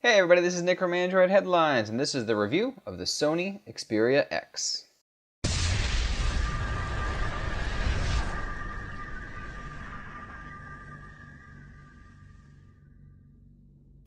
Hey everybody, this is Nick from Android Headlines, and this is the review of the Sony Xperia X.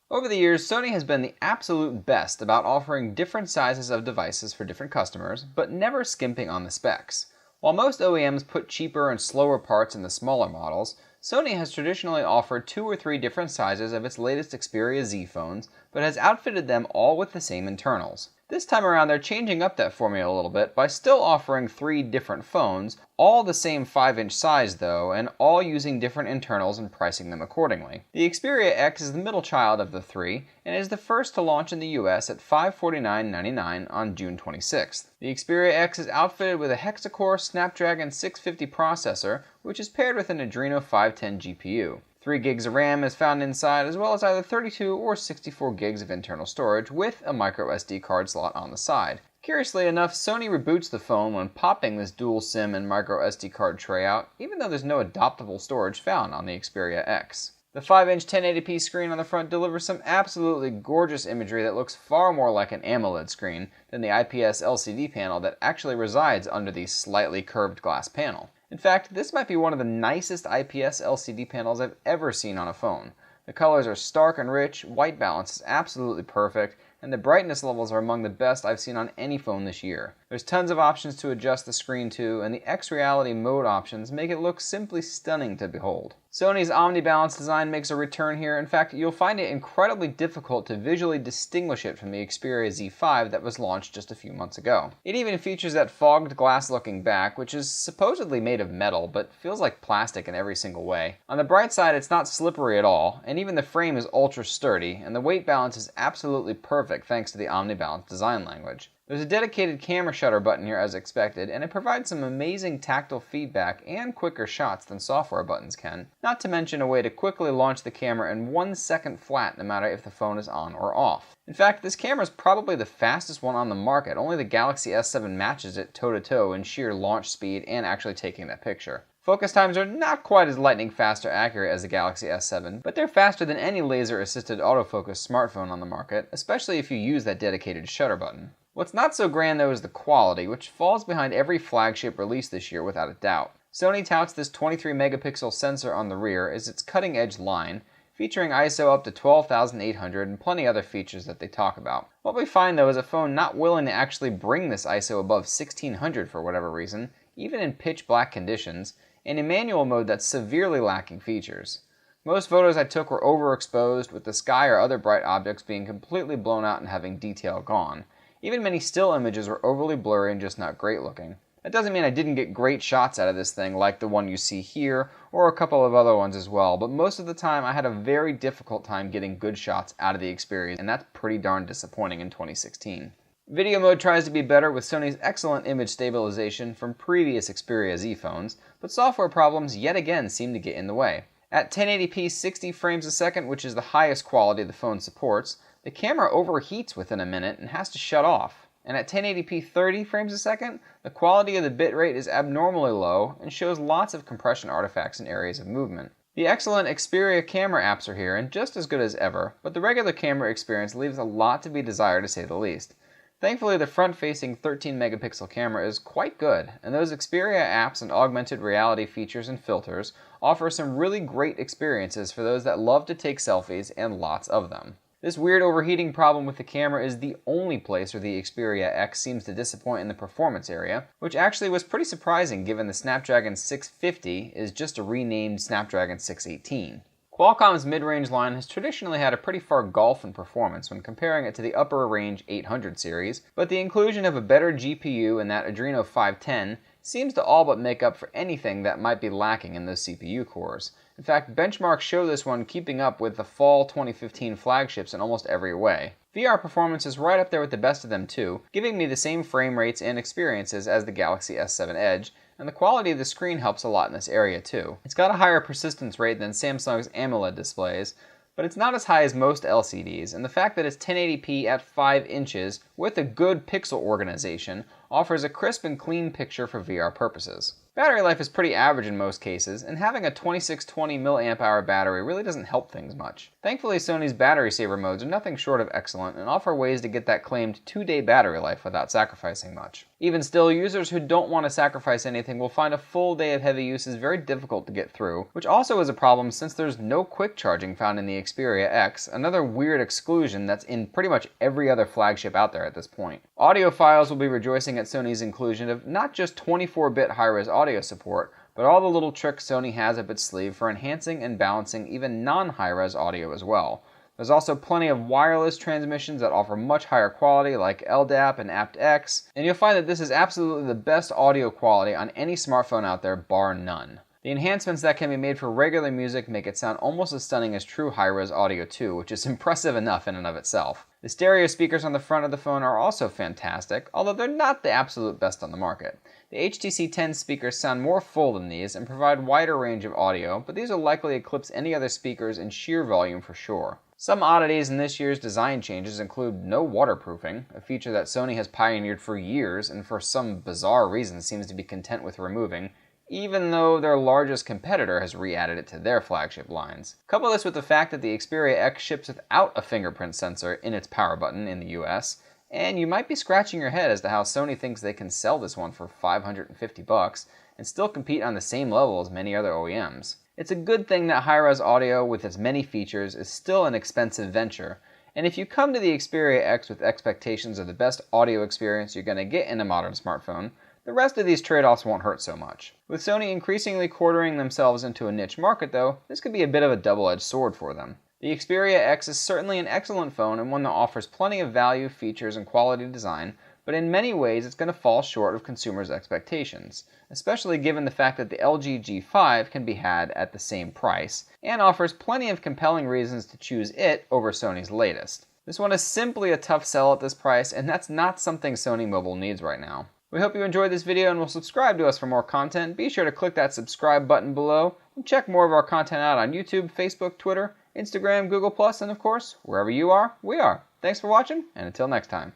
Over the years, Sony has been the absolute best about offering different sizes of devices for different customers, but never skimping on the specs. While most OEMs put cheaper and slower parts in the smaller models, Sony has traditionally offered 2 or 3 different sizes of its latest Xperia Z phones, but has outfitted them all with the same internals. This time around, they're changing up that formula a little bit by still offering 3 different phones, all the same 5-inch size though, and all using different internals and pricing them accordingly. The Xperia X is the middle child of the 3, and is the first to launch in the US at $549.99 on June 26th. The Xperia X is outfitted with a hexa-core Snapdragon 650 processor, which is paired with an Adreno 510 GPU. 3 gigs of RAM is found inside, as well as either 32 or 64 gigs of internal storage with a microSD card slot on the side. Curiously enough, Sony reboots the phone when popping this dual SIM and microSD card tray out, even though there's no adoptable storage found on the Xperia X. The 5-inch 1080p screen on the front delivers some absolutely gorgeous imagery that looks far more like an AMOLED screen than the IPS LCD panel that actually resides under the slightly curved glass panel. In fact, this might be one of the nicest IPS LCD panels I've ever seen on a phone. The colors are stark and rich, white balance is absolutely perfect, and the brightness levels are among the best I've seen on any phone this year. There's tons of options to adjust the screen to, and the X-Reality mode options make it look simply stunning to behold. Sony's OmniBalance design makes a return here. In fact, you'll find it incredibly difficult to visually distinguish it from the Xperia Z5 that was launched just a few months ago. It even features that fogged glass-looking back, which is supposedly made of metal, but feels like plastic in every single way. On the bright side, it's not slippery at all, and even the frame is ultra sturdy, and the weight balance is absolutely perfect thanks to the OmniBalance design language. There's a dedicated camera shutter button here as expected, and it provides some amazing tactile feedback and quicker shots than software buttons can, not to mention a way to quickly launch the camera in 1 second flat no matter if the phone is on or off. In fact, this camera is probably the fastest one on the market. Only the Galaxy S7 matches it toe-to-toe in sheer launch speed and actually taking that picture. Focus times are not quite as lightning fast or accurate as the Galaxy S7, but they're faster than any laser-assisted autofocus smartphone on the market, especially if you use that dedicated shutter button. What's not so grand though is the quality, which falls behind every flagship release this year without a doubt. Sony touts this 23 megapixel sensor on the rear as its cutting-edge line, featuring ISO up to 12,800 and plenty other features that they talk about. What we find though is a phone not willing to actually bring this ISO above 1600 for whatever reason, even in pitch black conditions, and in manual mode that's severely lacking features. Most photos I took were overexposed, with the sky or other bright objects being completely blown out and having detail gone. Even many still images were overly blurry and just not great looking. That doesn't mean I didn't get great shots out of this thing like the one you see here, or a couple of other ones as well, but most of the time I had a very difficult time getting good shots out of the Xperia, and that's pretty darn disappointing in 2016. Video mode tries to be better with Sony's excellent image stabilization from previous Xperia Z phones, but software problems yet again seem to get in the way. At 1080p 60 frames a second, which is the highest quality the phone supports, the camera overheats within a minute and has to shut off. And at 1080p 30 frames a second, the quality of the bitrate is abnormally low and shows lots of compression artifacts in areas of movement. The excellent Xperia camera apps are here and just as good as ever, but the regular camera experience leaves a lot to be desired to say the least. Thankfully, the front-facing 13 megapixel camera is quite good, and those Xperia apps and augmented reality features and filters offer some really great experiences for those that love to take selfies and lots of them. This weird overheating problem with the camera is the only place where the Xperia X seems to disappoint in the performance area, which actually was pretty surprising given the Snapdragon 650 is just a renamed Snapdragon 618. Qualcomm's mid-range line has traditionally had a pretty far gulf in performance when comparing it to the upper range 800 series, but the inclusion of a better GPU in that Adreno 510 seems to all but make up for anything that might be lacking in those CPU cores. In fact, benchmarks show this one keeping up with the fall 2015 flagships in almost every way. VR performance is right up there with the best of them too, giving me the same frame rates and experiences as the Galaxy S7 Edge, and the quality of the screen helps a lot in this area too. It's got a higher persistence rate than Samsung's AMOLED displays, but it's not as high as most LCDs, and the fact that it's 1080p at 5 inches with a good pixel organization offers a crisp and clean picture for VR purposes. Battery life is pretty average in most cases, and having a 2620 mAh battery really doesn't help things much. Thankfully, Sony's battery saver modes are nothing short of excellent and offer ways to get that claimed 2-day battery life without sacrificing much. Even still, users who don't want to sacrifice anything will find a full day of heavy use is very difficult to get through, which also is a problem since there's no quick charging found in the Xperia X, another weird exclusion that's in pretty much every other flagship out there at this point. Audiophiles will be rejoicing at Sony's inclusion of not just 24-bit high-res audio support, but all the little tricks Sony has up its sleeve for enhancing and balancing even non-high-res audio as well. There's also plenty of wireless transmissions that offer much higher quality like LDAP and aptX, and you'll find that this is absolutely the best audio quality on any smartphone out there, bar none. The enhancements that can be made for regular music make it sound almost as stunning as true high-res audio too, which is impressive enough in and of itself. The stereo speakers on the front of the phone are also fantastic, although they're not the absolute best on the market. The HTC 10 speakers sound more full than these and provide wider range of audio, but these will likely eclipse any other speakers in sheer volume for sure. Some oddities in this year's design changes include no waterproofing, a feature that Sony has pioneered for years and for some bizarre reason seems to be content with removing, even though their largest competitor has re-added it to their flagship lines. Couple this with the fact that the Xperia X ships without a fingerprint sensor in its power button in the US, and you might be scratching your head as to how Sony thinks they can sell this one for $550 and still compete on the same level as many other OEMs. It's a good thing that high-res audio with its many features is still an expensive venture, and if you come to the Xperia X with expectations of the best audio experience you're going to get in a modern smartphone, the rest of these trade-offs won't hurt so much. With Sony increasingly quartering themselves into a niche market though, this could be a bit of a double-edged sword for them. The Xperia X is certainly an excellent phone and one that offers plenty of value, features, and quality design, but in many ways it's going to fall short of consumers' expectations, especially given the fact that the LG G5 can be had at the same price, and offers plenty of compelling reasons to choose it over Sony's latest. This one is simply a tough sell at this price, and that's not something Sony Mobile needs right now. We hope you enjoyed this video and will subscribe to us for more content. Be sure to click that subscribe button below and check more of our content out on YouTube, Facebook, Twitter, Instagram, Google+, and of course, wherever you are, we are. Thanks for watching, and until next time.